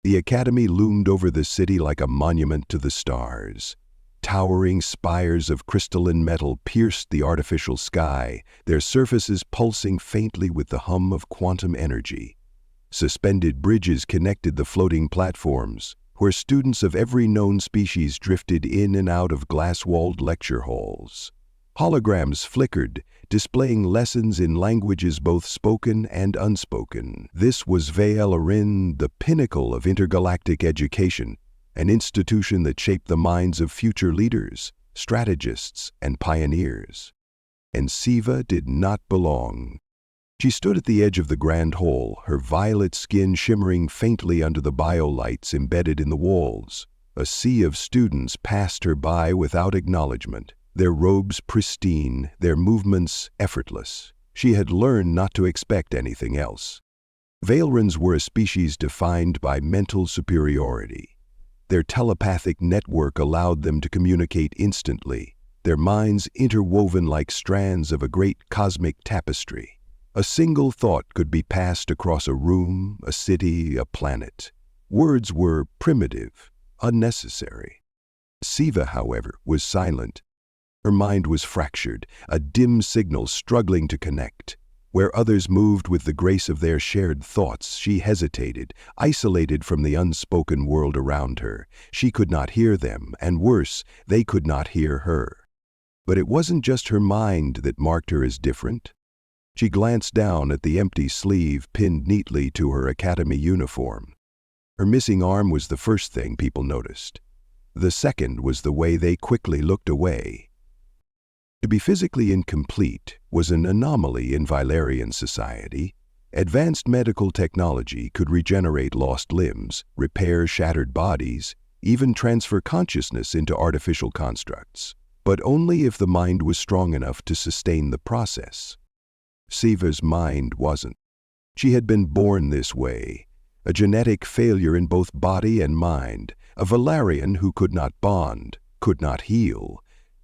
The academy loomed over the city like a monument to the stars. Towering spires of crystalline metal pierced the artificial sky, their surfaces pulsing faintly with the hum of quantum energy. Suspended bridges connected the floating platforms, where students of every known species drifted in and out of glass-walled lecture halls. Holograms flickered, displaying lessons in languages both spoken and unspoken. This was Ve'el-Arin, the pinnacle of intergalactic education, an institution that shaped the minds of future leaders, strategists, and pioneers. And Siva did not belong. She stood at the edge of the grand hall, her violet skin shimmering faintly under the biolights embedded in the walls. A sea of students passed her by without acknowledgement, their robes pristine, their movements effortless. She had learned not to expect anything else. Ve'el-Arins were a species defined by mental superiority. Their telepathic network allowed them to communicate instantly, their minds interwoven like strands of a great cosmic tapestry. A single thought could be passed across a room, a city, a planet. Words were primitive, unnecessary. Siva, however, was silent. Her mind was fractured, a dim signal struggling to connect. Where others moved with the grace of their shared thoughts, she hesitated, isolated from the unspoken world around her. She could not hear them, and worse, they could not hear her. But it wasn't just her mind that marked her as different. She glanced down at the empty sleeve pinned neatly to her academy uniform. Her missing arm was the first thing people noticed. The second was the way they quickly looked away. To be physically incomplete was an anomaly in Ve'el-Arin society. Advanced medical technology could regenerate lost limbs, repair shattered bodies, even transfer consciousness into artificial constructs, but only if the mind was strong enough to sustain the process. Siva's mind wasn't. She had been born this way, a genetic failure in both body and mind, a Ve'el-Arin who could not bond, could not heal,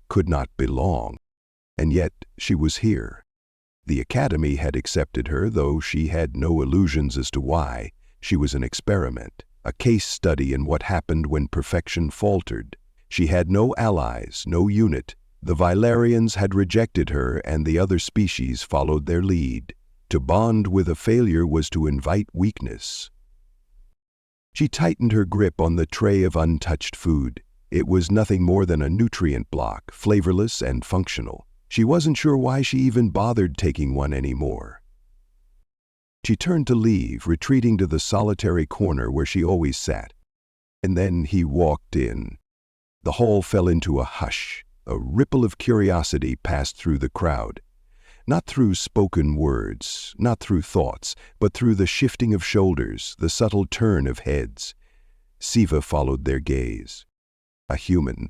could not belong. And yet she was here. The academy had accepted her, though she had no illusions as to why. She was an experiment, a case study in what happened when perfection faltered. She had no allies, no unit. The Ve'el-Arins had rejected her, and the other species followed their lead. To bond with a failure was to invite weakness. She tightened her grip on the tray of untouched food. It was nothing more than a nutrient block, flavorless and functional. She wasn't sure why she even bothered taking one anymore. She turned to leave, retreating to the solitary corner where she always sat. And then he walked in. The hall fell into a hush. A ripple of curiosity passed through the crowd. Not through spoken words, not through thoughts, but through the shifting of shoulders, the subtle turn of heads. Siva followed their gaze. A human.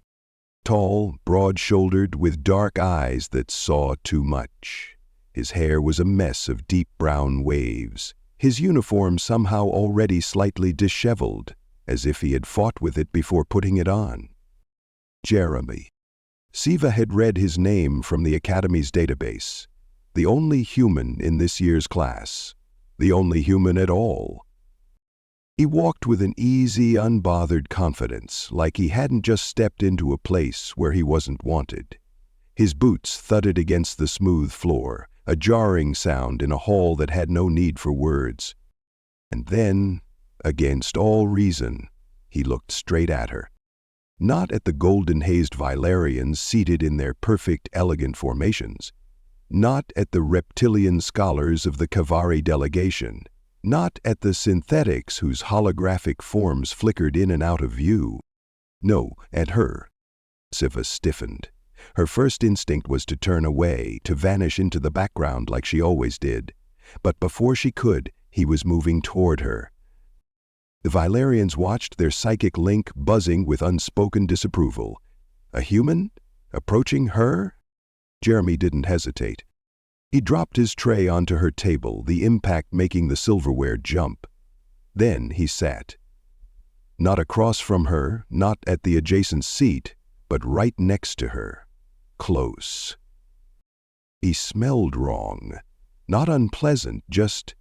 Tall, broad-shouldered, with dark eyes that saw too much. His hair was a mess of deep brown waves. His uniform somehow already slightly disheveled, as if he had fought with it before putting it on. Jeremy. Siva had read his name from the Academy's database. The only human in this year's class. The only human at all. He walked with an easy, unbothered confidence, like he hadn't just stepped into a place where he wasn't wanted. His boots thudded against the smooth floor, a jarring sound in a hall that had no need for words. And then, against all reason, he looked straight at her. Not at the golden-hazed Ve'el-Arins seated in their perfect, elegant formations. Not at the reptilian scholars of the Kavari delegation. Not at the synthetics whose holographic forms flickered in and out of view. No, at her. Siva stiffened. Her first instinct was to turn away, to vanish into the background like she always did. But before she could, he was moving toward her. The Ve'el-Arins watched their psychic link buzzing with unspoken disapproval. A human? Approaching her? Jeremy didn't hesitate. He dropped his tray onto her table, the impact making the silverware jump. Then he sat. Not across from her, not at the adjacent seat, but right next to her. Close. He smelled wrong. Not unpleasant, just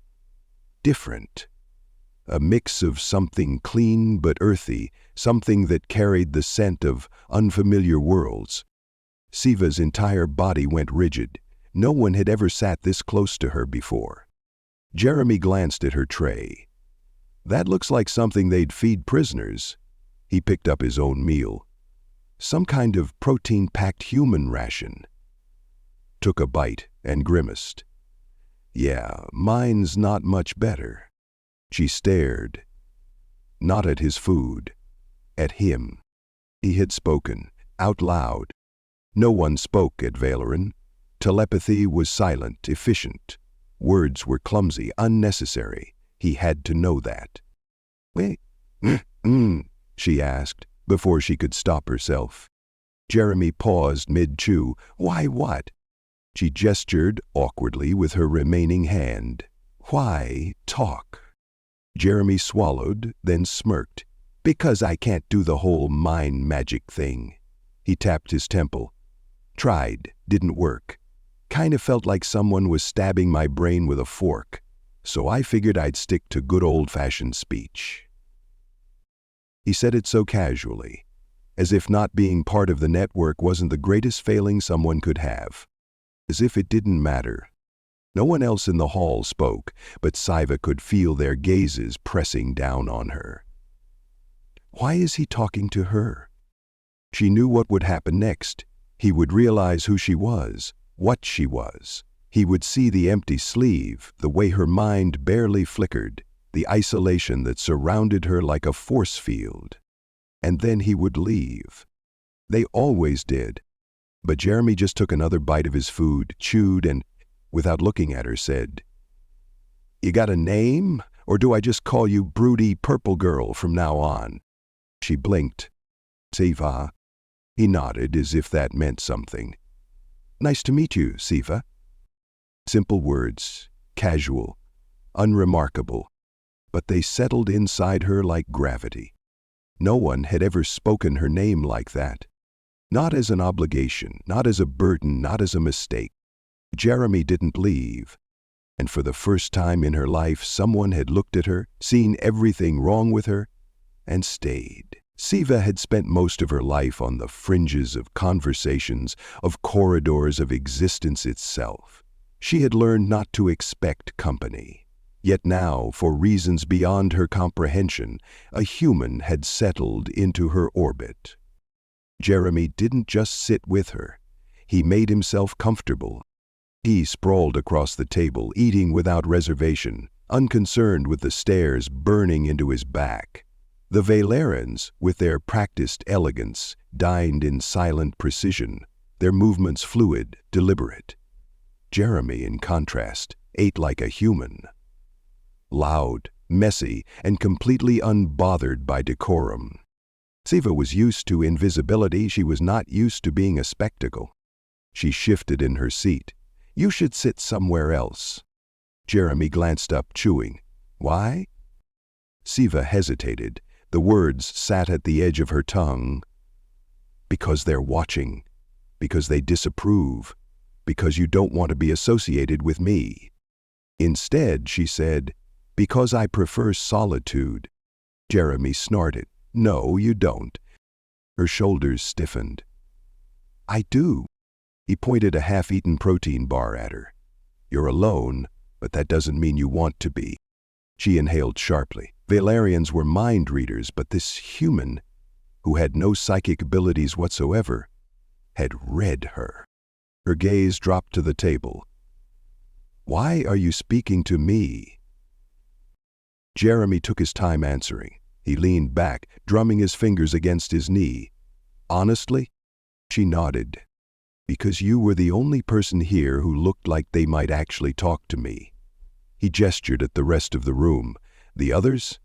different. A mix of something clean but earthy, something that carried the scent of unfamiliar worlds. Siva's entire body went rigid. No one had ever sat this close to her before. Jeremy glanced at her tray. That looks like something they'd feed prisoners. He picked up his own meal. Some kind of protein-packed human ration. Took a bite and grimaced. Yeah, mine's not much better. She stared. Not at his food. At him. He had spoken, out loud. No one spoke at Valoran. Telepathy was silent, efficient. Words were clumsy, unnecessary. He had to know that. Wait, she asked, before she could stop herself. Jeremy paused mid-chew. Why what? She gestured awkwardly with her remaining hand. Why talk? Jeremy swallowed, then smirked. Because I can't do the whole mind magic thing. He tapped his temple. Tried, didn't work. Kind of felt like someone was stabbing my brain with a fork, so I figured I'd stick to good old-fashioned speech. He said it so casually, as if not being part of the network wasn't the greatest failing someone could have. As if it didn't matter. No one else in the hall spoke, but Siva could feel their gazes pressing down on her. Why is he talking to her? She knew what would happen next. He would realize who she was, what she was. He would see the empty sleeve, the way her mind barely flickered, the isolation that surrounded her like a force field. And then he would leave. They always did. But Jeremy just took another bite of his food, chewed, and, without looking at her, said, You got a name, or do I just call you broody purple girl from now on? She blinked. Siva. He nodded as if that meant something. Nice to meet you, Siva. Simple words, casual, unremarkable, but they settled inside her like gravity. No one had ever spoken her name like that. Not as an obligation, not as a burden, not as a mistake. Jeremy didn't leave. And for the first time in her life, someone had looked at her, seen everything wrong with her, and stayed. Siva had spent most of her life on the fringes of conversations, of corridors of existence itself. She had learned not to expect company. Yet now, for reasons beyond her comprehension, a human had settled into her orbit. Jeremy didn't just sit with her. He made himself comfortable. He sprawled across the table, eating without reservation, unconcerned with the stares burning into his back. The Valerans, with their practiced elegance, dined in silent precision, their movements fluid, deliberate. Jeremy, in contrast, ate like a human. Loud, messy, and completely unbothered by decorum. Siva was used to invisibility. She was not used to being a spectacle. She shifted in her seat. You should sit somewhere else. Jeremy glanced up, chewing. Why? Siva hesitated. The words sat at the edge of her tongue. Because they're watching. Because they disapprove. Because you don't want to be associated with me. Instead, she said, Because I prefer solitude. Jeremy snorted. No, you don't. Her shoulders stiffened. I do. He pointed a half-eaten protein bar at her. You're alone, but that doesn't mean you want to be. She inhaled sharply. Valerians were mind readers, but this human, who had no psychic abilities whatsoever, had read her. Her gaze dropped to the table. Why are you speaking to me? Jeremy took his time answering. He leaned back, drumming his fingers against his knee. Honestly? She nodded. Because you were the only person here who looked like they might actually talk to me. He gestured at the rest of the room. The others?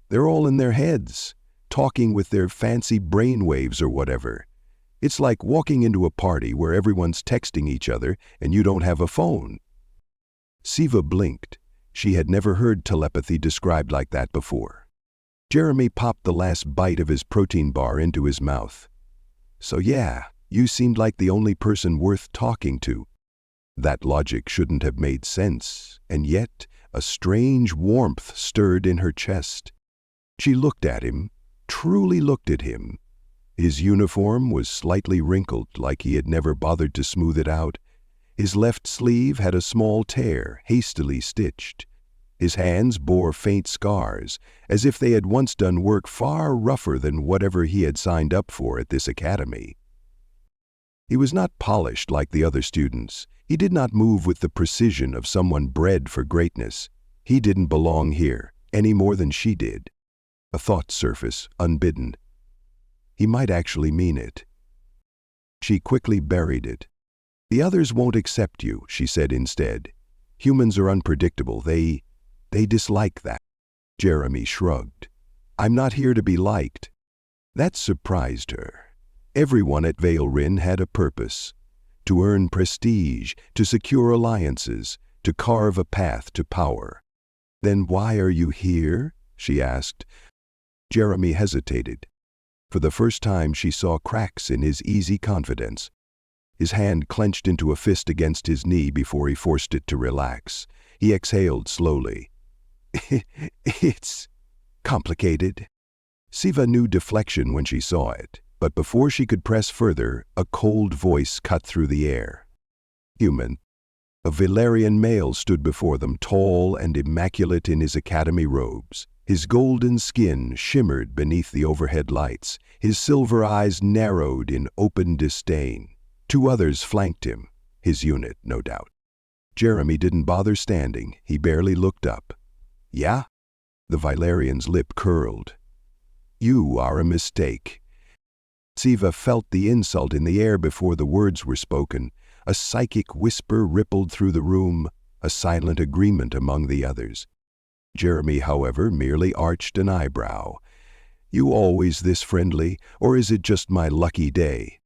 They're all in their heads, talking with their fancy brainwaves or whatever. It's like walking into a party where everyone's texting each other and you don't have a phone. Siva blinked. She had never heard telepathy described like that before. Jeremy popped the last bite of his protein bar into his mouth. So yeah, you seemed like the only person worth talking to. That logic shouldn't have made sense, and yet, A strange warmth stirred in her chest. She looked at him, truly looked at him. His uniform was slightly wrinkled, like he had never bothered to smooth it out. His left sleeve had a small tear, hastily stitched. His hands bore faint scars, as if they had once done work far rougher than whatever he had signed up for at this academy. He was not polished like the other students. He did not move with the precision of someone bred for greatness. He didn't belong here, any more than she did. A thought surfaced, unbidden. He might actually mean it. She quickly buried it. "The others won't accept you," she said instead. "Humans are unpredictable. They dislike that." Jeremy shrugged. "I'm not here to be liked." That surprised her. Everyone at Vale Rin had a purpose. To earn prestige, to secure alliances, to carve a path to power. "Then why are you here?" she asked. Jeremy hesitated. For the first time she saw cracks in his easy confidence. His hand clenched into a fist against his knee before he forced it to relax. He exhaled slowly. "It's complicated." Siva knew deflection when she saw it, but before she could press further, a cold voice cut through the air. "Human." A Valerian male stood before them, tall and immaculate in his academy robes. His golden skin shimmered beneath the overhead lights. His silver eyes narrowed in open disdain. 2 others flanked him, his unit, no doubt. Jeremy didn't bother standing. He barely looked up. "Yeah?" The Valerian's lip curled. "You are a mistake." Siva felt the insult in the air before the words were spoken. A psychic whisper rippled through the room, a silent agreement among the others. Jeremy, however, merely arched an eyebrow. "You always this friendly, or is it just my lucky day?"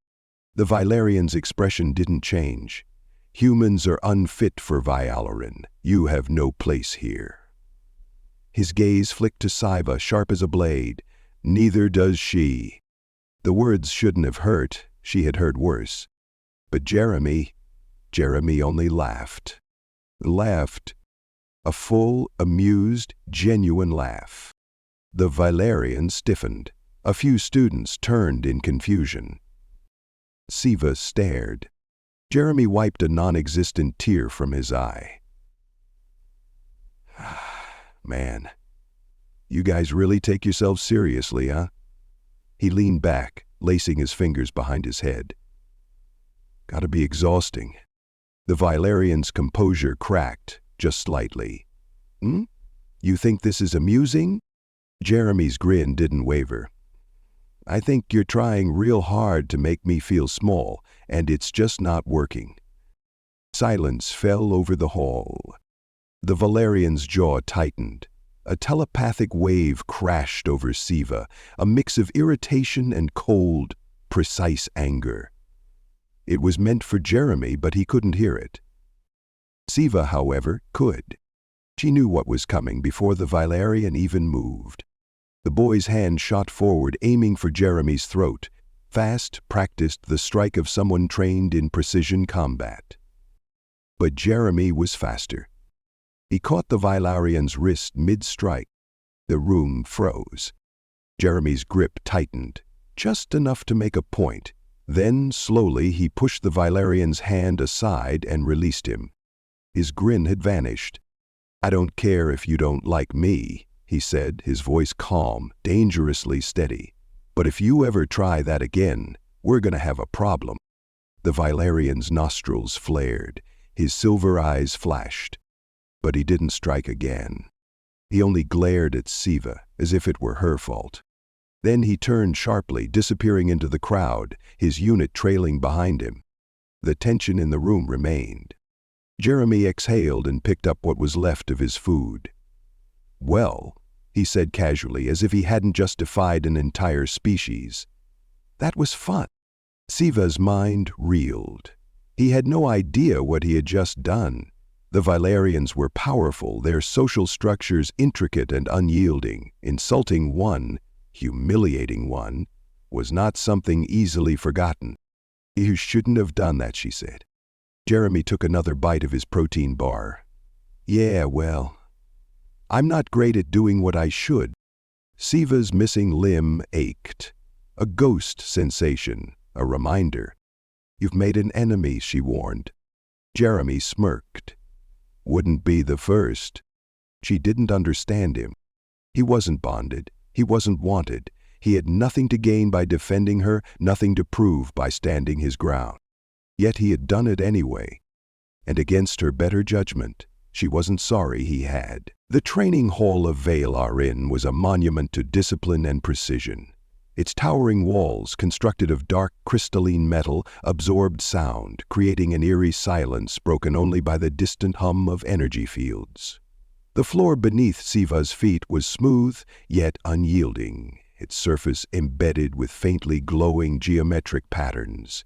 The Valerian's expression didn't change. "Humans are unfit for Vialarin. You have no place here." His gaze flicked to Siva, sharp as a blade. "Neither does she." The words shouldn't have hurt. She had heard worse. But Jeremy only laughed. Laughed. A full, amused, genuine laugh. The Valerian stiffened. A few students turned in confusion. Siva stared. Jeremy wiped a non-existent tear from his eye. "Man, you guys really take yourselves seriously, huh?" He leaned back, lacing his fingers behind his head. "Gotta be exhausting." The Valerian's composure cracked, just slightly. You think this is amusing?" Jeremy's grin didn't waver. "I think you're trying real hard to make me feel small, and it's just not working." Silence fell over the hall. The Valerian's jaw tightened. A telepathic wave crashed over Siva, a mix of irritation and cold, precise anger. It was meant for Jeremy, but he couldn't hear it. Siva, however, could. She knew what was coming before the Valerian even moved. The boy's hand shot forward, aiming for Jeremy's throat. Fast, practiced, the strike of someone trained in precision combat. But Jeremy was faster. He caught the Valerian's wrist mid-strike. The room froze. Jeremy's grip tightened, just enough to make a point. Then, slowly, he pushed the Valerian's hand aside and released him. His grin had vanished. "I don't care if you don't like me," he said, his voice calm, dangerously steady. "But if you ever try that again, we're gonna have a problem." The Valerian's nostrils flared. His silver eyes flashed. But he didn't strike again. He only glared at Siva, as if it were her fault. Then he turned sharply, disappearing into the crowd, his unit trailing behind him. The tension in the room remained. Jeremy exhaled and picked up what was left of his food. "Well," he said casually, as if he hadn't just defied an entire species. "That was fun." Siva's mind reeled. He had no idea what he had just done. The Valerians were powerful, their social structures intricate and unyielding. Insulting one, humiliating one, was not something easily forgotten. "You shouldn't have done that," she said. Jeremy took another bite of his protein bar. "Yeah, well, I'm not great at doing what I should. Siva's missing limb ached. A ghost sensation, a reminder. You've made an enemy, she warned. Jeremy smirked. Wouldn't be the first. She didn't understand him. He wasn't bonded. He wasn't wanted. He had nothing to gain by defending her, nothing to prove by standing his ground. Yet he had done it anyway. And against her better judgment, she wasn't sorry he had. The training hall of Valar Inn was a monument to discipline and precision. Its towering walls, constructed of dark crystalline metal, absorbed sound, creating an eerie silence broken only by the distant hum of energy fields. The floor beneath Siva's feet was smooth, yet unyielding, its surface embedded with faintly glowing geometric patterns,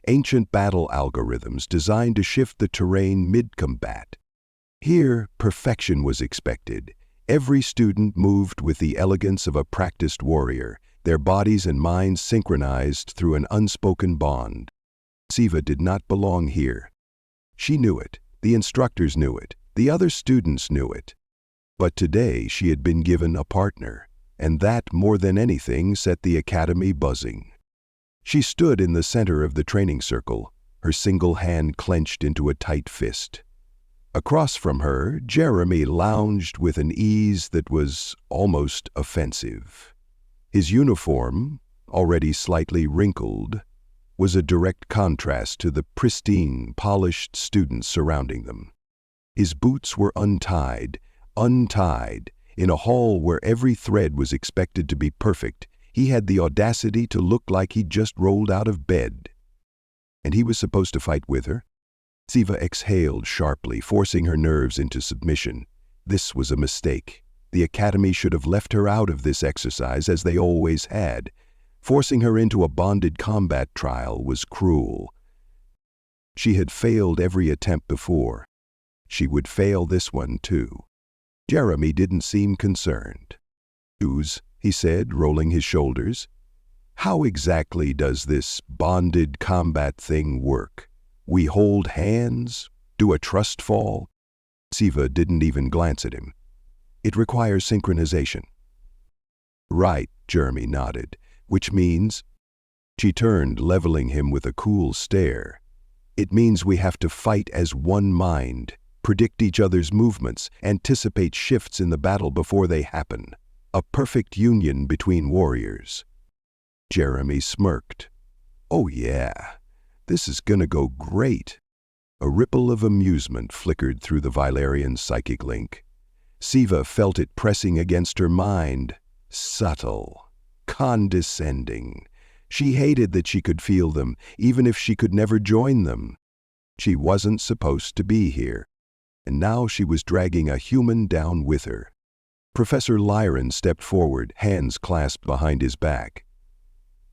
ancient battle algorithms designed to shift the terrain mid-combat. Here, perfection was expected. Every student moved with the elegance of a practiced warrior, their bodies and minds synchronized through an unspoken bond. Siva did not belong here. She knew it, the instructors knew it, the other students knew it. But today she had been given a partner, and that, more than anything, set the academy buzzing. She stood in the center of the training circle, her single hand clenched into a tight fist. Across from her, Jeremy lounged with an ease that was almost offensive. His uniform, already slightly wrinkled, was a direct contrast to the pristine, polished students surrounding them. His boots were untied, in a hall where every thread was expected to be perfect. He had the audacity to look like he'd just rolled out of bed. And he was supposed to fight with her? Siva exhaled sharply, forcing her nerves into submission. This was a mistake. The academy should have left her out of this exercise, as they always had. Forcing her into a bonded combat trial was cruel. She had failed every attempt before. She would fail this one, too. Jeremy didn't seem concerned. He said, rolling his shoulders. How exactly does this bonded combat thing work? We hold hands? Do a trust fall? Siva didn't even glance at him. It requires synchronization. Right, Jeremy nodded, which means... She turned, leveling him with a cool stare. It means we have to fight as one mind, predict each other's movements, anticipate shifts in the battle before they happen. A perfect union between warriors. Jeremy smirked. Oh yeah, this is gonna go great. A ripple of amusement flickered through the Valyrian's psychic link. Siva felt it pressing against her mind. Subtle, condescending. She hated that she could feel them, even if she could never join them. She wasn't supposed to be here. And now she was dragging a human down with her. Professor Lyron stepped forward, hands clasped behind his back.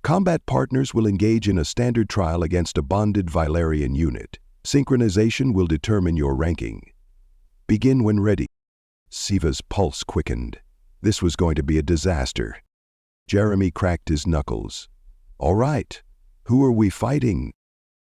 Combat partners will engage in a standard trial against a bonded Valyrian unit. Synchronization will determine your ranking. Begin when ready. Siva's pulse quickened. This was going to be a disaster. Jeremy cracked his knuckles. All right, who are we fighting?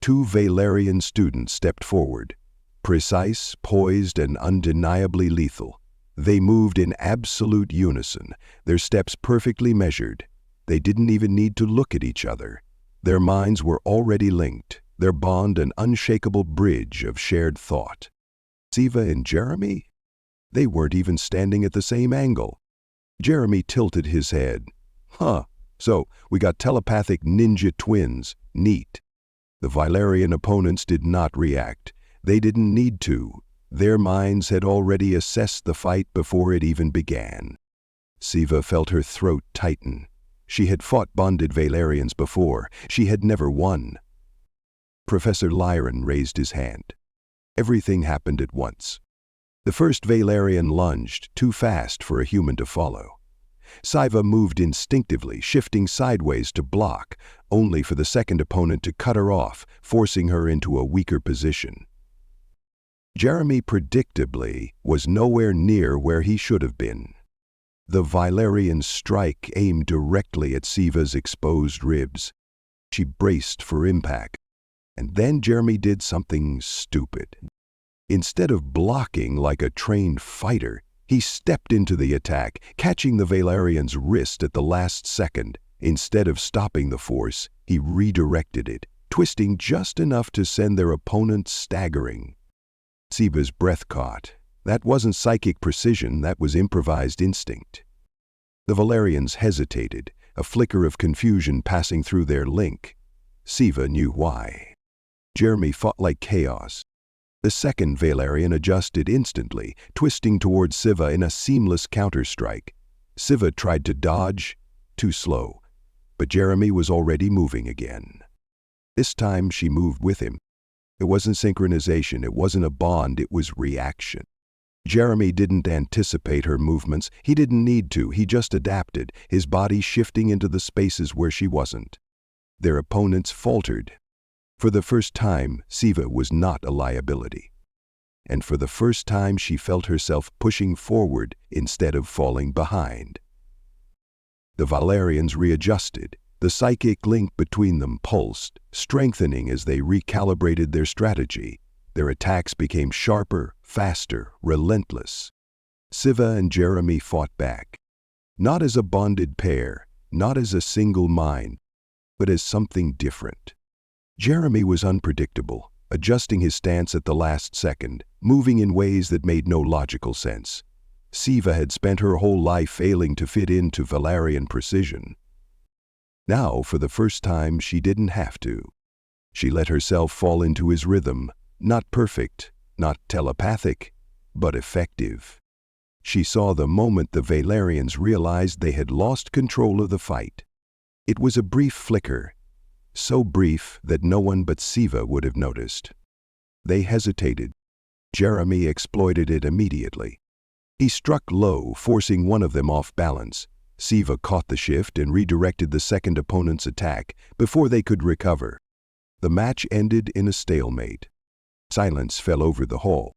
Two Valyrian students stepped forward. Precise, poised, and undeniably lethal. They moved in absolute unison, their steps perfectly measured. They didn't even need to look at each other. Their minds were already linked, their bond an unshakable bridge of shared thought. Siva and Jeremy? They weren't even standing at the same angle. Jeremy tilted his head. So we got telepathic ninja twins. Neat. The Valyrian opponents did not react. They didn't need to. Their minds had already assessed the fight before it even began. Siva felt her throat tighten. She had fought bonded Valyrians before. She had never won. Professor Lyron raised his hand. Everything happened at once. The first Valyrian lunged, too fast for a human to follow. Siva moved instinctively, shifting sideways to block, only for the second opponent to cut her off, forcing her into a weaker position. Jeremy, predictably, was nowhere near where he should have been. The Valyrian strike aimed directly at Siva's exposed ribs. She braced for impact. And then Jeremy did something stupid. Instead of blocking like a trained fighter, He stepped into the attack, catching the Valerian's wrist at the last second. Instead of stopping the force, he redirected it, twisting just enough to send their opponent staggering. Siva's breath caught. That wasn't psychic precision, that was improvised instinct. The Valerians hesitated, a flicker of confusion passing through their link. Siva knew why. Jeremy fought like chaos. The second Valerian adjusted instantly, twisting towards Siva in a seamless counterstrike. Siva tried to dodge, too slow, but Jeremy was already moving again. This time she moved with him. It wasn't synchronization, it wasn't a bond, it was reaction. Jeremy didn't anticipate her movements, he didn't need to, he just adapted, his body shifting into the spaces where she wasn't. Their opponents faltered. For the first time, Siva was not a liability. And for the first time she felt herself pushing forward instead of falling behind. The Valerians readjusted. The psychic link between them pulsed, strengthening as they recalibrated their strategy. Their attacks became sharper, faster, relentless. Siva and Jeremy fought back. Not as a bonded pair, not as a single mind, but as something different. Jeremy was unpredictable, adjusting his stance at the last second, moving in ways that made no logical sense. Siva had spent her whole life failing to fit into Valerian precision. Now, for the first time, she didn't have to. She let herself fall into his rhythm, not perfect, not telepathic, but effective. She saw the moment the Valerians realized they had lost control of the fight. It was a brief flicker, so brief that no one but Siva would have noticed. They hesitated. Jeremy exploited it immediately. He struck low, forcing one of them off balance. Siva caught the shift and redirected the second opponent's attack before they could recover. The match ended in a stalemate. Silence fell over the hall.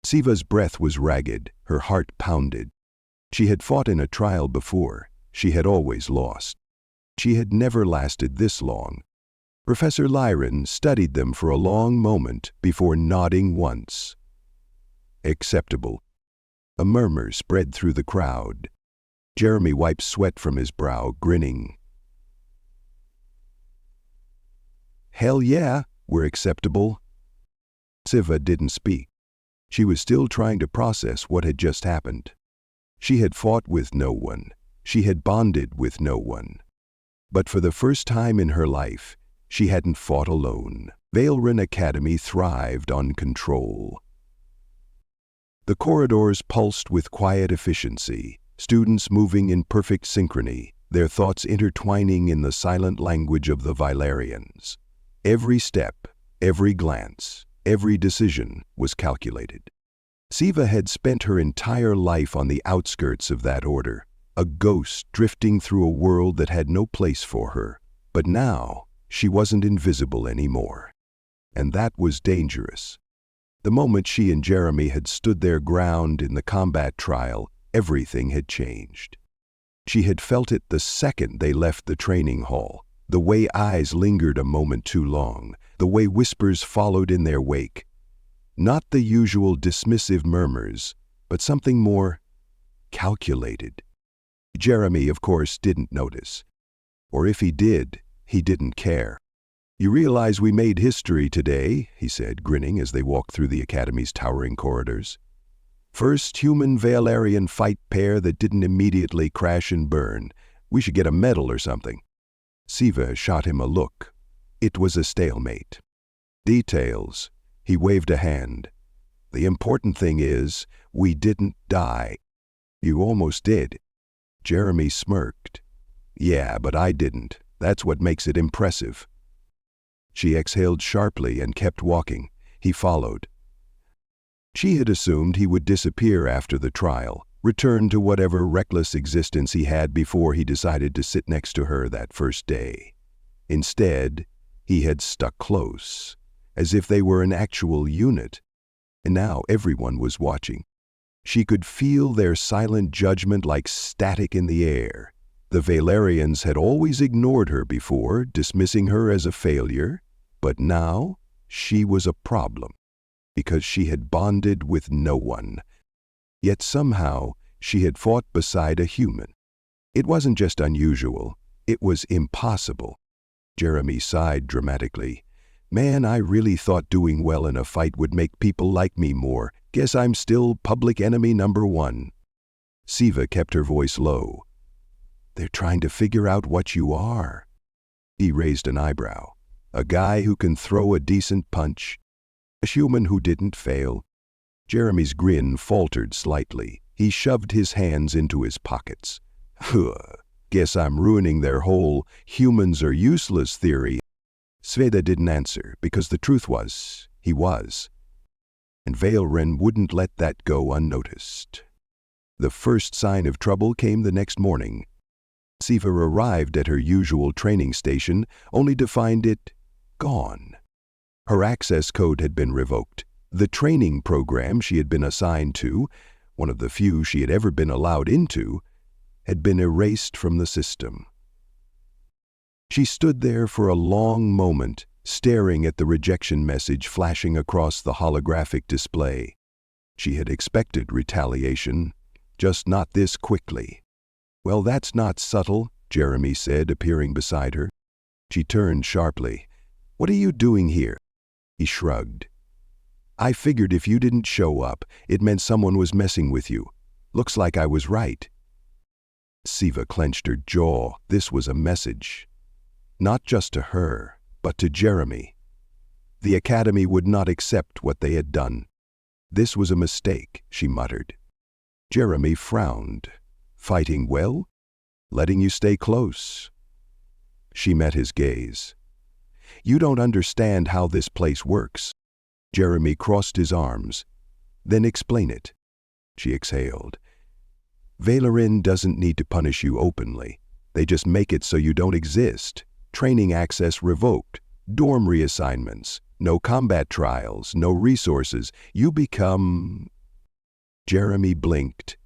Siva's breath was ragged, her heart pounded. She had fought in a trial before. She had always lost. She had never lasted this long. Professor Lyron studied them for a long moment before nodding once. Acceptable. A murmur spread through the crowd. Jeremy wiped sweat from his brow, grinning. Hell yeah, we're acceptable. Siva didn't speak. She was still trying to process what had just happened. She had fought with no one. She had bonded with no one. But for the first time in her life, she hadn't fought alone. Valerian Academy thrived on control. The corridors pulsed with quiet efficiency, students moving in perfect synchrony, their thoughts intertwining in the silent language of the Valerians. Every step, every glance, every decision was calculated. Siva had spent her entire life on the outskirts of that order, a ghost drifting through a world that had no place for her. But now, she wasn't invisible anymore. And that was dangerous. The moment she and Jeremy had stood their ground in the combat trial, everything had changed. She had felt it the second they left the training hall, the way eyes lingered a moment too long, the way whispers followed in their wake. Not the usual dismissive murmurs, but something more calculated. Jeremy, of course, didn't notice. Or if he did, he didn't care. You realize we made history today, he said, grinning as they walked through the Academy's towering corridors. First human Valerian fight pair that didn't immediately crash and burn. We should get a medal or something. Siva shot him a look. It was a stalemate. Details. He waved a hand. The important thing is, we didn't die. You almost did. Jeremy smirked. Yeah, but I didn't. That's what makes it impressive. She exhaled sharply and kept walking. He followed. She had assumed he would disappear after the trial, return to whatever reckless existence he had before he decided to sit next to her that first day. Instead, he had stuck close, as if they were an actual unit. And now everyone was watching. She could feel their silent judgment like static in the air. The Valerians had always ignored her before, dismissing her as a failure, but now she was a problem, because she had bonded with no one. Yet somehow she had fought beside a human. It wasn't just unusual, it was impossible. Jeremy sighed dramatically. Man, I really thought doing well in a fight would make people like me more. Guess I'm still public enemy number one. Siva kept her voice low. They're trying to figure out what you are. He raised an eyebrow. A guy who can throw a decent punch. A human who didn't fail. Jeremy's grin faltered slightly. He shoved his hands into his pockets. Guess I'm ruining their whole humans are useless theory. Sveta didn't answer because the truth was, he was. And Veilren wouldn't let that go unnoticed. The first sign of trouble came the next morning. Siva arrived at her usual training station only to find it gone. Her access code had been revoked. The training program she had been assigned to, one of the few she had ever been allowed into, had been erased from the system. She stood there for a long moment, staring at the rejection message flashing across the holographic display. She had expected retaliation, just not this quickly. Well, that's not subtle, Jeremy said, appearing beside her. She turned sharply. What are you doing here? He shrugged. I figured if you didn't show up, it meant someone was messing with you. Looks like I was right. Siva clenched her jaw. This was a message. Not just to her, but to Jeremy. The Academy would not accept what they had done. This was a mistake, she muttered. Jeremy frowned. Fighting well? Letting you stay close. She met his gaze. You don't understand how this place works. Jeremy crossed his arms. Then explain it. She exhaled. Veilren doesn't need to punish you openly. They just make it so you don't exist. Training access revoked. Dorm reassignments. No combat trials. No resources. You become... Jeremy blinked.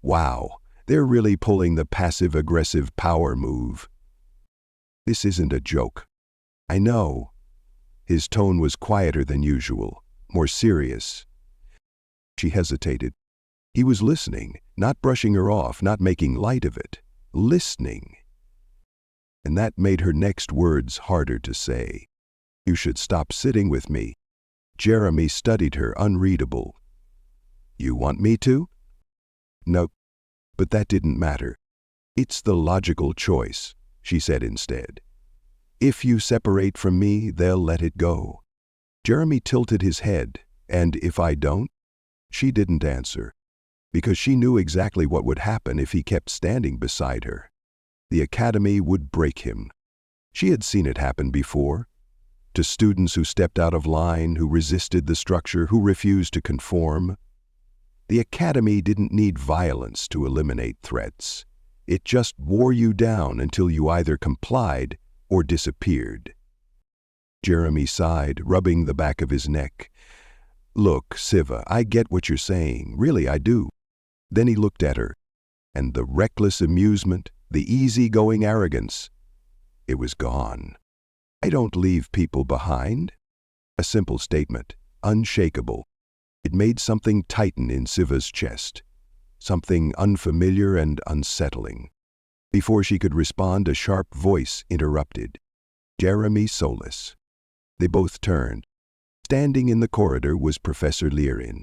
Wow, they're really pulling the passive-aggressive power move. This isn't a joke. I know. His tone was quieter than usual, more serious. She hesitated. He was listening, not brushing her off, not making light of it. Listening. And that made her next words harder to say. You should stop sitting with me. Jeremy studied her, unreadable. You want me to? No, but that didn't matter. It's the logical choice, she said instead. If you separate from me, they'll let it go. Jeremy tilted his head, and if I don't? She didn't answer, because she knew exactly what would happen if he kept standing beside her. The Academy would break him. She had seen it happen before, to students who stepped out of line, who resisted the structure, who refused to conform. The Academy didn't need violence to eliminate threats. It just wore you down until you either complied or disappeared. Jeremy sighed, rubbing the back of his neck. Look, Siva, I get what you're saying. Really, I do. Then he looked at her, and the reckless amusement, the easy-going arrogance, it was gone. I don't leave people behind. A simple statement, unshakable. It made something tighten in Siva's chest, something unfamiliar and unsettling. Before she could respond, a sharp voice interrupted. Jeremy Solis. They both turned. Standing in the corridor was Professor Lirin.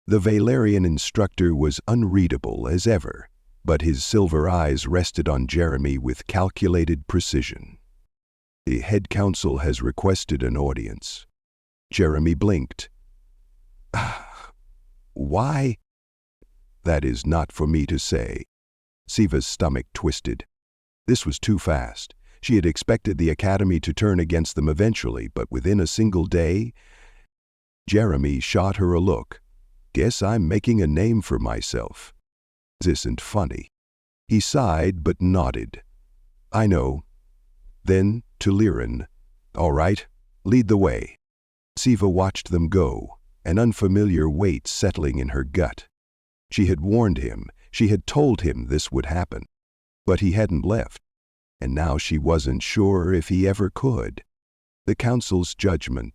The Valerian instructor was unreadable as ever, but his silver eyes rested on Jeremy with calculated precision. The head council has requested an audience. Jeremy blinked. Why? That is not for me to say. Siva's stomach twisted. This was too fast. She had expected the Academy to turn against them eventually, but within a single day... Jeremy shot her a look. Guess I'm making a name for myself. This isn't funny. He sighed but nodded. I know. Then, to Lirin. All right, lead the way. Siva watched them go, an unfamiliar weight settling in her gut. She had warned him, she had told him this would happen. But he hadn't left, and now she wasn't sure if he ever could. The council's judgment.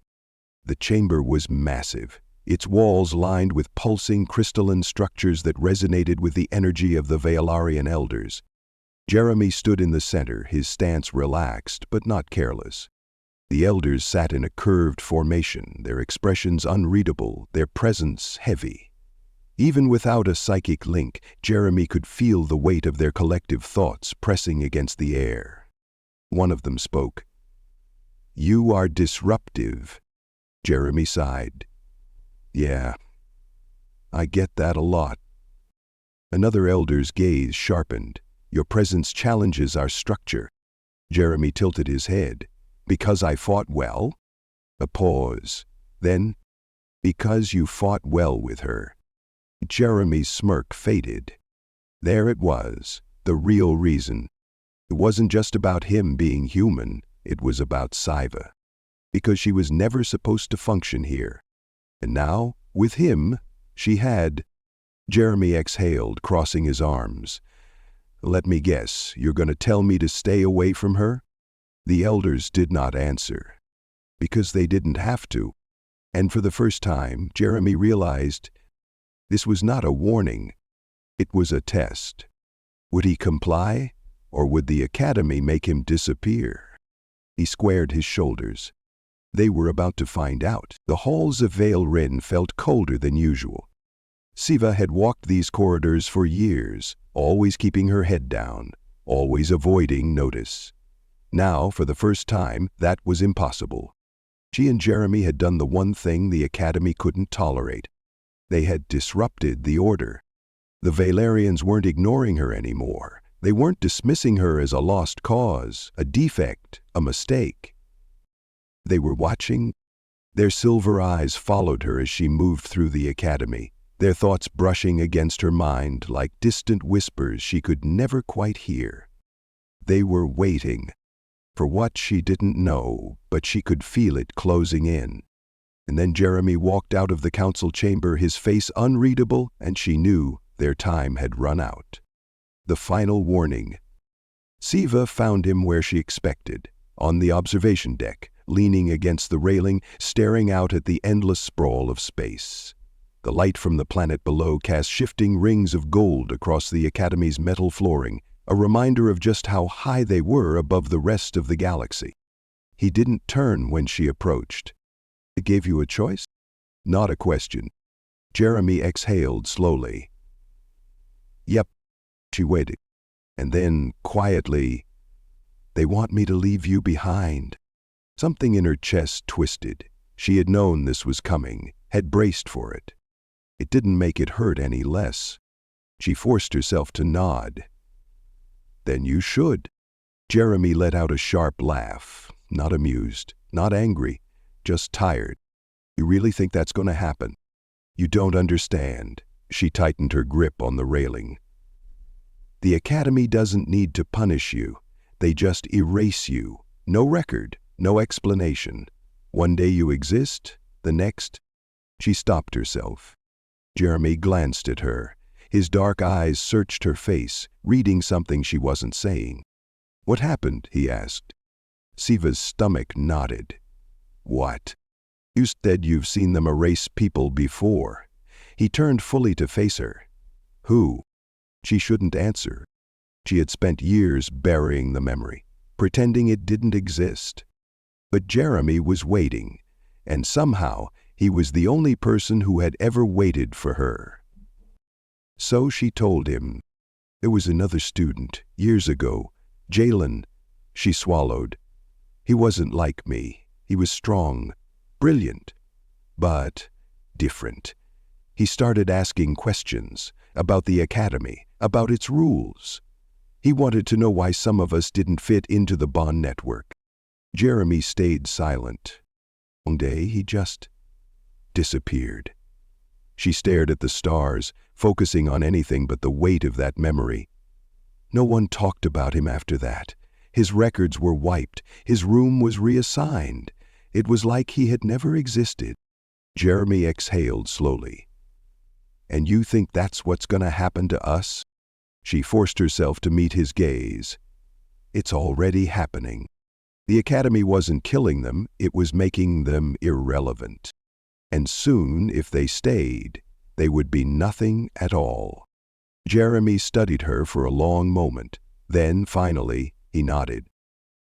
The chamber was massive. its walls lined with pulsing crystalline structures that resonated with the energy of the Veilarian elders. Jeremy stood in the center, his stance relaxed but not careless. The elders sat in a curved formation, their expressions unreadable, their presence heavy. Even without a psychic link, Jeremy could feel the weight of their collective thoughts pressing against the air. One of them spoke. "You are disruptive." Jeremy sighed. "Yeah, I get that a lot." Another elder's gaze sharpened. "Your presence challenges our structure." Jeremy tilted his head. "Because I fought well?" A pause. Then, "Because you fought well with her." Jeremy's smirk faded. There it was, the real reason. It wasn't just about him being human, it was about SciFi. Because she was never supposed to function here. And now, with him, she had. Jeremy exhaled, crossing his arms. "Let me guess, you're going to tell me to stay away from her?" The elders did not answer. Because they didn't have to. And for the first time, Jeremy realized this was not a warning. It was a test. Would he comply, or would the academy make him disappear? He squared his shoulders. They were about to find out. The halls of Vale Rin felt colder than usual. Siva had walked these corridors for years, always keeping her head down, always avoiding notice. Now, for the first time, that was impossible. She and Jeremy had done the one thing the academy couldn't tolerate. They had disrupted the order. The Valerians weren't ignoring her anymore. They weren't dismissing her as a lost cause, a defect, a mistake. They were watching. Their silver eyes followed her as she moved through the academy, their thoughts brushing against her mind like distant whispers she could never quite hear. They were waiting for what she didn't know, but she could feel it closing in. And then Jeremy walked out of the council chamber, his face unreadable, and she knew their time had run out. The final warning. Siva found him where she expected, on the observation deck, leaning against the railing, staring out at the endless sprawl of space. The light from the planet below cast shifting rings of gold across the academy's metal flooring, a reminder of just how high they were above the rest of the galaxy. He didn't turn when she approached. "It gave you a choice?" "Not a question." Jeremy exhaled slowly. "Yep." She waited. And then, quietly, "They want me to leave you behind." Something in her chest twisted. She had known this was coming, had braced for it. It didn't make it hurt any less. She forced herself to nod. "Then you should." Jeremy let out a sharp laugh, not amused, not angry, just tired. "You really think that's going to happen?" "You don't understand." She tightened her grip on the railing. "The academy doesn't need to punish you. They just erase you. No record, no explanation. One day you exist, the next." She stopped herself. Jeremy glanced at her. His dark eyes searched her face, reading something she wasn't saying. "What happened?" he asked. Siva's stomach nodded. "What?" "You said you've seen them erase people before." He turned fully to face her. "Who?" She shouldn't answer. She had spent years burying the memory, pretending it didn't exist. But Jeremy was waiting, and somehow he was the only person who had ever waited for her. So she told him. "There was another student, years ago, Jalen." She swallowed. "He wasn't like me. He was strong, brilliant, but different. He started asking questions about the academy, about its rules. He wanted to know why some of us didn't fit into the bond network." Jeremy stayed silent. One day he just disappeared. She stared at the stars, focusing on anything but the weight of that memory. No one talked about him after that. His records were wiped. His room was reassigned. It was like he had never existed. Jeremy exhaled slowly. "And you think that's what's going to happen to us?" She forced herself to meet his gaze. "It's already happening." The academy wasn't killing them, it was making them irrelevant. And soon, if they stayed, they would be nothing at all. Jeremy studied her for a long moment. Then, finally, he nodded.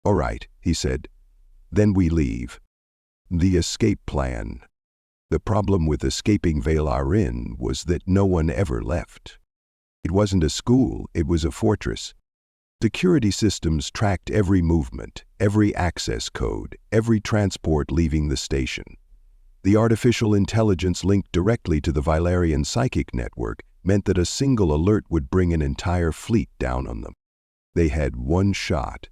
"All right," he said. "Then we leave." The escape plan. The problem with escaping Velarin was that no one ever left. It wasn't a school, it was a fortress. Security systems tracked every movement, every access code, every transport leaving the station. The artificial intelligence linked directly to the Valyrian psychic network meant that a single alert would bring an entire fleet down on them. They had one shot.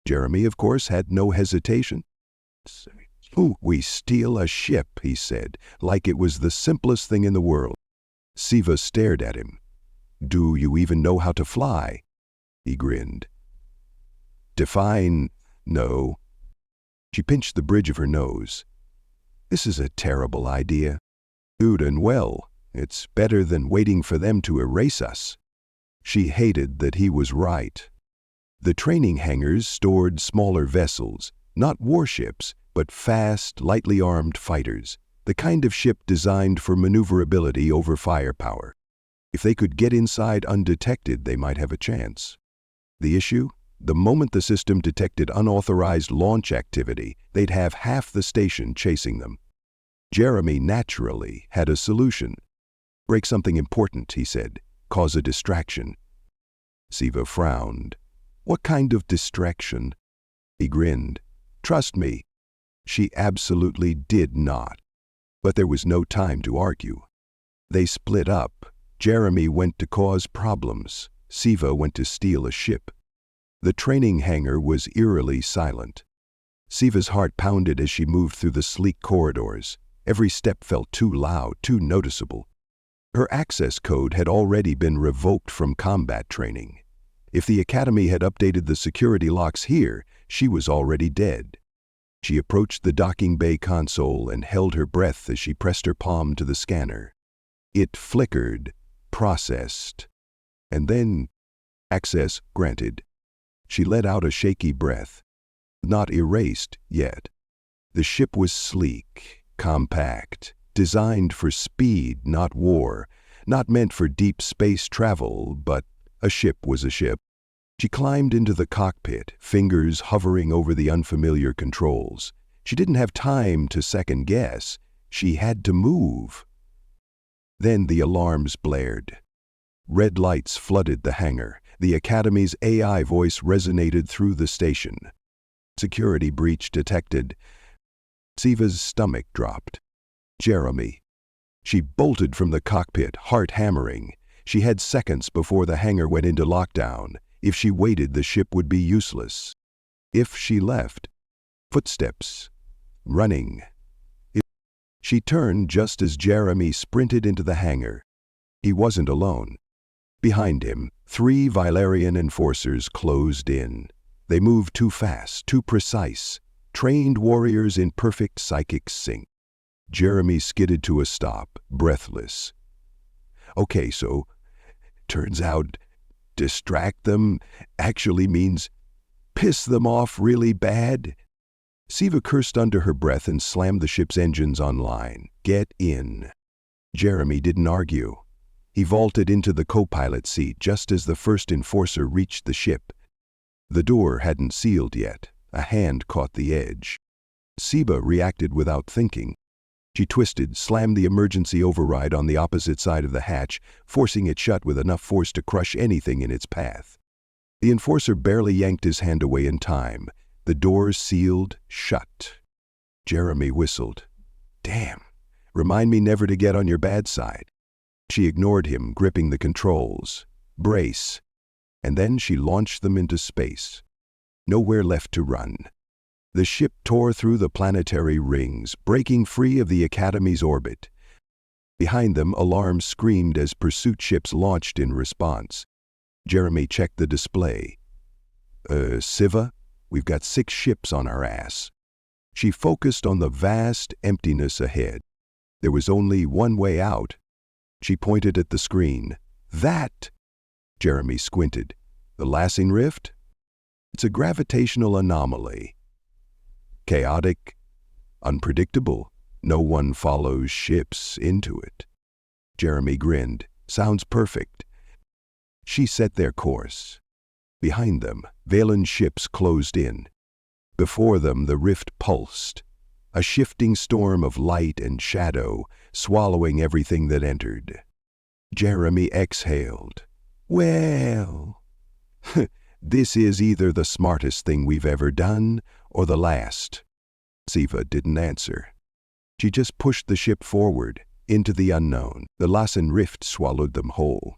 Jeremy, of course, had no hesitation. "Ooh, we steal a ship," he said, like it was the simplest thing in the world. Siva stared at him. "Do you even know how to fly?" He grinned. "Define, no." She pinched the bridge of her nose. "This is a terrible idea. Good and well. It's better than waiting for them to erase us." She hated that he was right. The training hangars stored smaller vessels, not warships, but fast, lightly armed fighters, the kind of ship designed for maneuverability over firepower. If they could get inside undetected, they might have a chance. The issue? The moment the system detected unauthorized launch activity, they'd have half the station chasing them. Jeremy naturally had a solution. "Break something important," he said. "Cause a distraction." Siva frowned. "What kind of distraction?" He grinned. "Trust me." She absolutely did not. But there was no time to argue. They split up. Jeremy went to cause problems. Siva went to steal a ship. The training hangar was eerily silent. Siva's heart pounded as she moved through the sleek corridors. Every step felt too loud, too noticeable. Her access code had already been revoked from combat training. If the Academy had updated the security locks here, she was already dead. She approached the docking bay console and held her breath as she pressed her palm to the scanner. It flickered, processed, and then access granted. She let out a shaky breath. Not erased yet. The ship was sleek, compact, designed for speed, not war, not meant for deep space travel, but a ship was a ship. She climbed into the cockpit, fingers hovering over the unfamiliar controls. She didn't have time to second guess. She had to move. Then the alarms blared. Red lights flooded the hangar. The Academy's AI voice resonated through the station. "Security breach detected." Siva's stomach dropped. Jeremy. She bolted from the cockpit, heart hammering. She had seconds before the hangar went into lockdown. If she waited, the ship would be useless. If she left, footsteps, running. She turned just as Jeremy sprinted into the hangar. He wasn't alone. Behind him, 3 Valyrian enforcers closed in. They moved too fast, too precise, trained warriors in perfect psychic sync. Jeremy skidded to a stop, breathless. "Okay, so, turns out, distract them actually means piss them off really bad?" Siva cursed under her breath and slammed the ship's engines online. "Get in." Jeremy didn't argue. He vaulted into the co-pilot seat just as the first enforcer reached the ship. The door hadn't sealed yet. A hand caught the edge. Siva reacted without thinking. She twisted, slammed the emergency override on the opposite side of the hatch, forcing it shut with enough force to crush anything in its path. The enforcer barely yanked his hand away in time. The door sealed shut. Jeremy whistled. "Damn. Remind me never to get on your bad side." She ignored him, gripping the controls. "Brace." And then she launched them into space. Nowhere left to run. The ship tore through the planetary rings, breaking free of the Academy's orbit. Behind them, alarms screamed as pursuit ships launched in response. Jeremy checked the display. Siva, we've got 6 ships on our ass." She focused on the vast emptiness ahead. There was only one way out. She pointed at the screen. "That!" Jeremy squinted. "The Lassing Rift? It's a gravitational anomaly. Chaotic, unpredictable, No one follows ships into it. Jeremy grinned. Sounds perfect. She set their course. Behind them, Valen's ships closed in. Before them, the rift pulsed, a shifting storm of light and shadow, swallowing everything that entered. Jeremy exhaled. Well, this is either the smartest thing we've ever done, or the last. Siva didn't answer. She just pushed the ship forward, into the unknown. The Lassen rift swallowed them whole.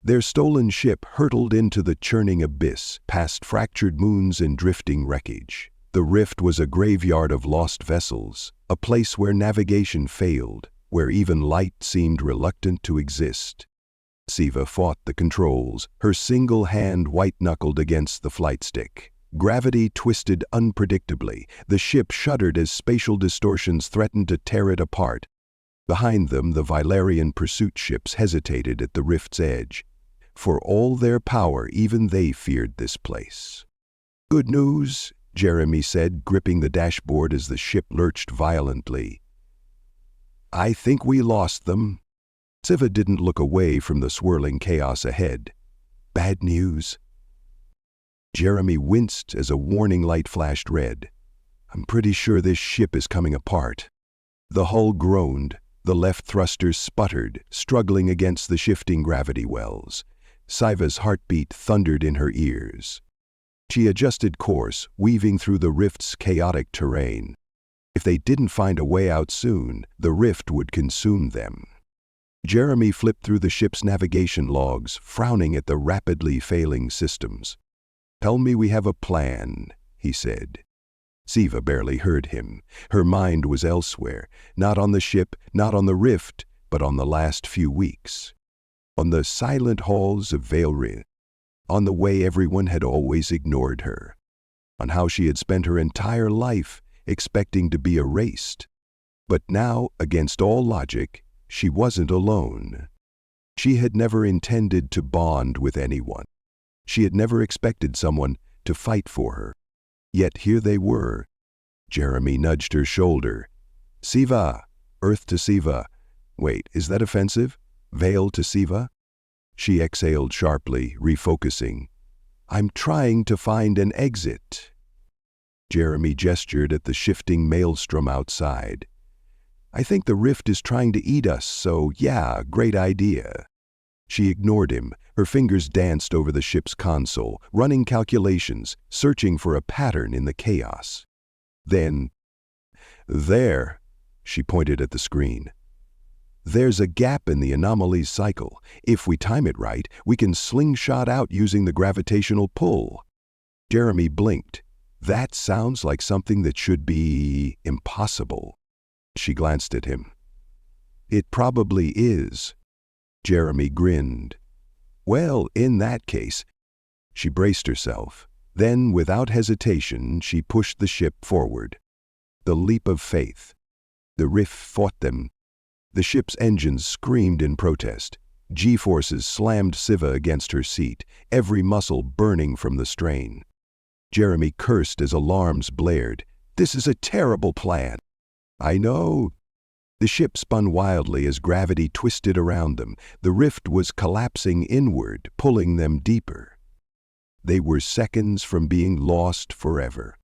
Their stolen ship hurtled into the churning abyss, past fractured moons and drifting wreckage. The rift was a graveyard of lost vessels, a place where navigation failed, where even light seemed reluctant to exist. Siva fought the controls, her single hand white-knuckled against the flight stick. Gravity twisted unpredictably. The ship shuddered as spatial distortions threatened to tear it apart. Behind them, the Valerian pursuit ships hesitated at the rift's edge. For all their power, even they feared this place. Good news, Jeremy said, gripping the dashboard as the ship lurched violently. I think we lost them. Siva didn't look away from the swirling chaos ahead. Bad news? Jeremy winced as a warning light flashed red. I'm pretty sure this ship is coming apart. The hull groaned. The left thrusters sputtered, struggling against the shifting gravity wells. Siva's heartbeat thundered in her ears. She adjusted course, weaving through the rift's chaotic terrain. If they didn't find a way out soon, the rift would consume them. Jeremy flipped through the ship's navigation logs, frowning at the rapidly failing systems. Tell me we have a plan, he said. Siva barely heard him. Her mind was elsewhere, not on the ship, not on the rift, but on the last few weeks. On the silent halls of Valerin, on the way everyone had always ignored her, on how she had spent her entire life expecting to be erased. But now, against all logic, she wasn't alone. She had never intended to bond with anyone. She had never expected someone to fight for her. Yet here they were. Jeremy nudged her shoulder. Siva, Earth to Siva. Wait, is that offensive? Vale to Siva? She exhaled sharply, refocusing. I'm trying to find an exit. Jeremy gestured at the shifting maelstrom outside. I think the rift is trying to eat us, so yeah, great idea. She ignored him. Her fingers danced over the ship's console, running calculations, searching for a pattern in the chaos. Then, there, she pointed at the screen. There's a gap in the anomaly's cycle. If we time it right, we can slingshot out using the gravitational pull. Jeremy blinked. That sounds like something that should be impossible. She glanced at him. It probably is. Jeremy grinned. Well, in that case, she braced herself. Then, without hesitation, she pushed the ship forward. The leap of faith. The rift fought them. The ship's engines screamed in protest. G-forces slammed Siva against her seat, every muscle burning from the strain. Jeremy cursed as alarms blared. This is a terrible plan. I know. The ship spun wildly as gravity twisted around them. The rift was collapsing inward, pulling them deeper. They were seconds from being lost forever.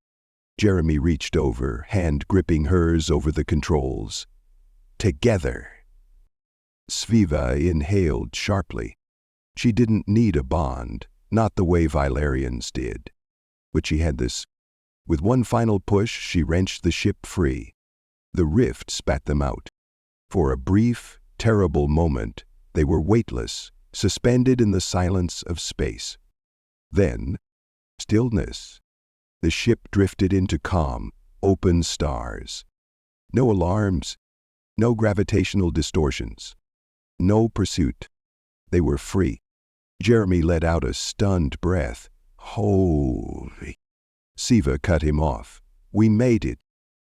Jeremy reached over, hand gripping hers over the controls. Together. Siva inhaled sharply. She didn't need a bond, not the way Valerians did. But she had this. With one final push, she wrenched the ship free. The rift spat them out. For a brief, terrible moment, they were weightless, suspended in the silence of space. Then, stillness. The ship drifted into calm, open stars. No alarms, no gravitational distortions, no pursuit. They were free. Jeremy let out a stunned breath. Holy. Siva cut him off. We made it.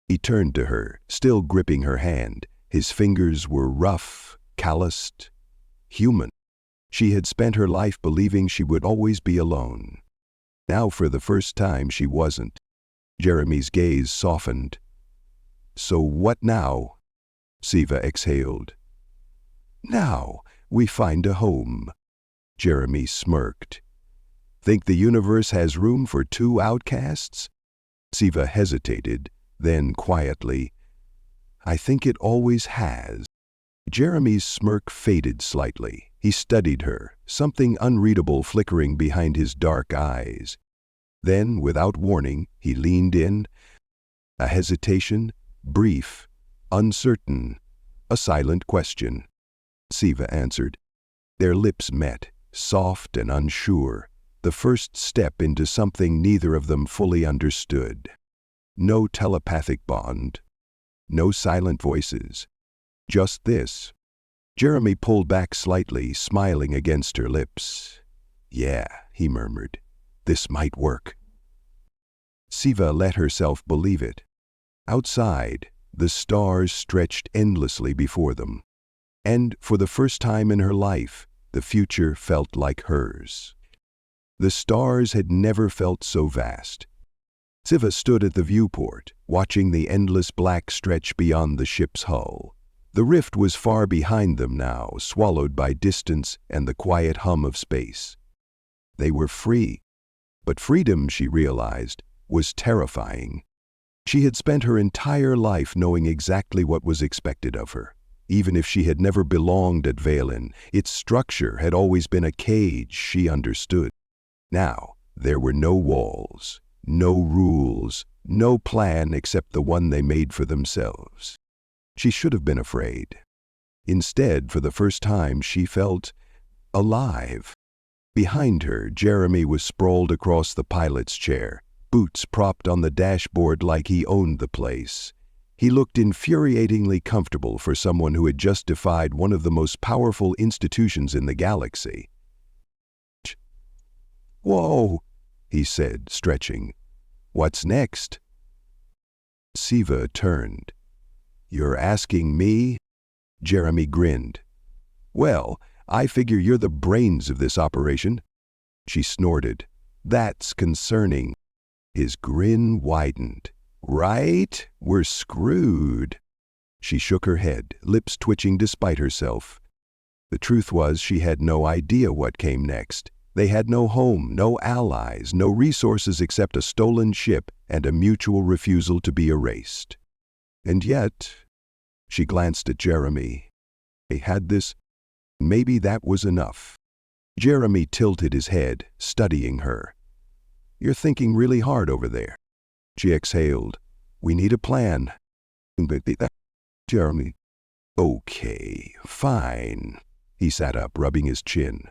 He turned to her, still gripping her hand. His fingers were rough, calloused, human. She had spent her life believing she would always be alone. Now for the first time she wasn't. Jeremy's gaze softened. So what now? Siva exhaled. Now we find a home. Jeremy smirked. Think the universe has room for 2 outcasts? Siva hesitated, then quietly, I think it always has. Jeremy's smirk faded slightly. He studied her, something unreadable flickering behind his dark eyes. Then, without warning, he leaned in. A hesitation, brief, uncertain, a silent question. Siva answered. Their lips met, soft and unsure, the first step into something neither of them fully understood. No telepathic bond, no silent voices, just this. Jeremy pulled back slightly, smiling against her lips. Yeah, he murmured, this might work. Siva let herself believe it. Outside, the stars stretched endlessly before them. And for the first time in her life, the future felt like hers. The stars had never felt so vast. Siva stood at the viewport, watching the endless black stretch beyond the ship's hull. The rift was far behind them now, swallowed by distance and the quiet hum of space. They were free. But freedom, she realized, was terrifying. She had spent her entire life knowing exactly what was expected of her. Even if she had never belonged at Valen, its structure had always been a cage she understood. Now, there were no walls, no rules, no plan except the one they made for themselves. She should have been afraid. Instead, for the first time, she felt alive. Behind her, Jeremy was sprawled across the pilot's chair, boots propped on the dashboard like he owned the place. He looked infuriatingly comfortable for someone who had just defied one of the most powerful institutions in the galaxy. Whoa, he said, stretching. What's next? Siva turned. You're asking me? Jeremy grinned. Well, I figure you're the brains of this operation. She snorted. That's concerning. His grin widened. Right? We're screwed. She shook her head, lips twitching despite herself. The truth was she had no idea what came next. They had no home, no allies, no resources except a stolen ship and a mutual refusal to be erased. And yet, she glanced at Jeremy. They had this. Maybe that was enough. Jeremy tilted his head, studying her. You're thinking really hard over there. She exhaled. We need a plan. Jeremy. Okay, fine. He sat up, rubbing his chin.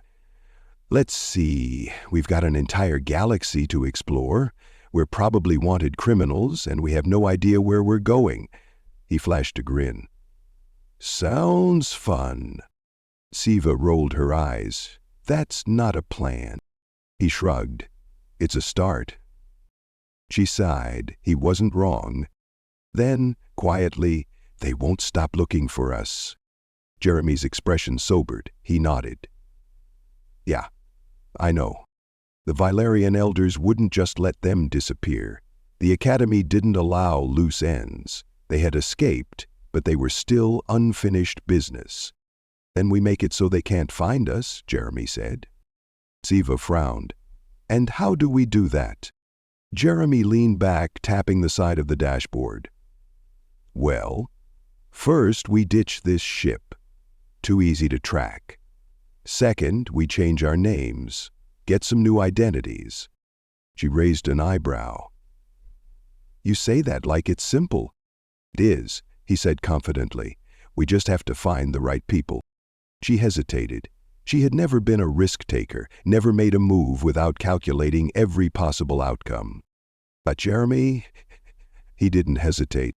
Let's see, we've got an entire galaxy to explore. We're probably wanted criminals, and we have no idea where we're going. He flashed a grin. Sounds fun. Siva rolled her eyes. That's not a plan. He shrugged. It's a start. She sighed. He wasn't wrong. Then, quietly, they won't stop looking for us. Jeremy's expression sobered. He nodded. Yeah, I know. The Valerian elders wouldn't just let them disappear. The Academy didn't allow loose ends. They had escaped, but they were still unfinished business. Then we make it so they can't find us, Jeremy said. Siva frowned. And how do we do that? Jeremy leaned back, tapping the side of the dashboard. Well, first we ditch this ship. Too easy to track. Second, we change our names. Get some new identities. She raised an eyebrow. You say that like it's simple. It is, he said confidently. We just have to find the right people. She hesitated. She had never been a risk-taker, never made a move without calculating every possible outcome. But Jeremy, he didn't hesitate.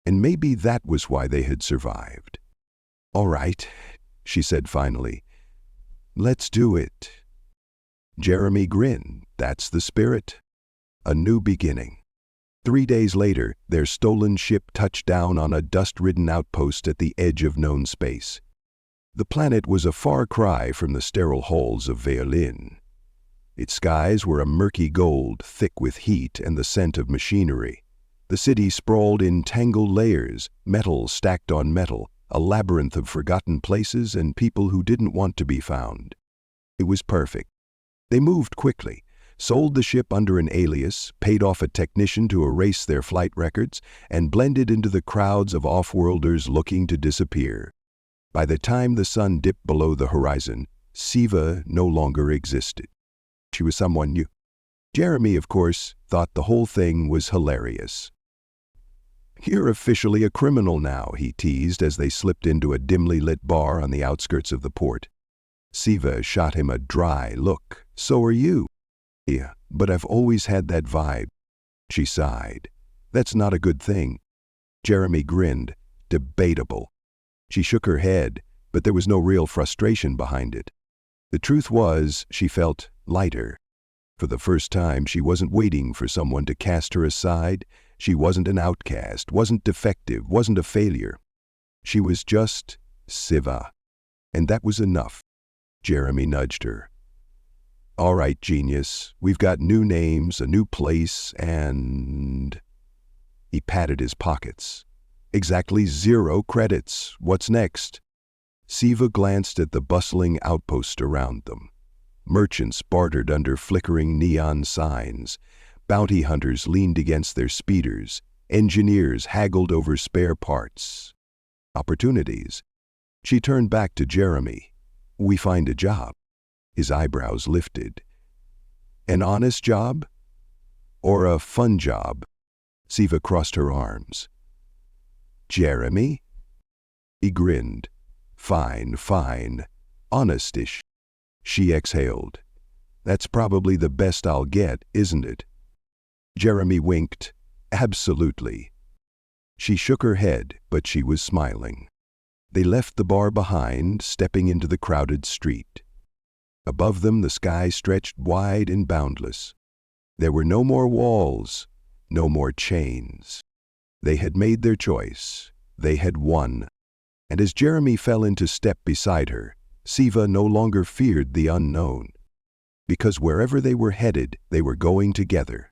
And maybe that was why they had survived. All right, she said finally. Let's do it. Jeremy grinned. That's the spirit. A new beginning. 3 days later, their stolen ship touched down on a dust-ridden outpost at the edge of known space. The planet was a far cry from the sterile halls of Valen. Its skies were a murky gold, thick with heat and the scent of machinery. The city sprawled in tangled layers, metal stacked on metal, a labyrinth of forgotten places and people who didn't want to be found. It was perfect. They moved quickly, sold the ship under an alias, paid off a technician to erase their flight records, and blended into the crowds of off-worlders looking to disappear. By the time the sun dipped below the horizon, Siva no longer existed. She was someone new. Jeremy, of course, thought the whole thing was hilarious. "You're officially a criminal now," he teased as they slipped into a dimly lit bar on the outskirts of the port. Siva shot him a dry look. "So are you." "Yeah, but I've always had that vibe." She sighed. "That's not a good thing." Jeremy grinned. "Debatable." She shook her head, but there was no real frustration behind it. The truth was, she felt lighter. For the first time, she wasn't waiting for someone to cast her aside. She wasn't an outcast, wasn't defective, wasn't a failure. She was just Siva. And that was enough. Jeremy nudged her. "All right, genius, we've got new names, a new place, and..." He patted his pockets. "Exactly 0 credits. What's next?" Siva glanced at the bustling outpost around them. Merchants bartered under flickering neon signs. Bounty hunters leaned against their speeders. Engineers haggled over spare parts. Opportunities. She turned back to Jeremy. "We find a job." His eyebrows lifted. "An honest job? Or a fun job?" Siva crossed her arms. "Jeremy?" He grinned. "Fine, fine. Honestish." She exhaled. "That's probably the best I'll get, isn't it?" Jeremy winked. "Absolutely." She shook her head, but she was smiling. They left the bar behind, stepping into the crowded street. Above them the sky stretched wide and boundless. There were no more walls, no more chains. They had made their choice. They had won. And as Jeremy fell into step beside her, Siva no longer feared the unknown. Because wherever they were headed, they were going together.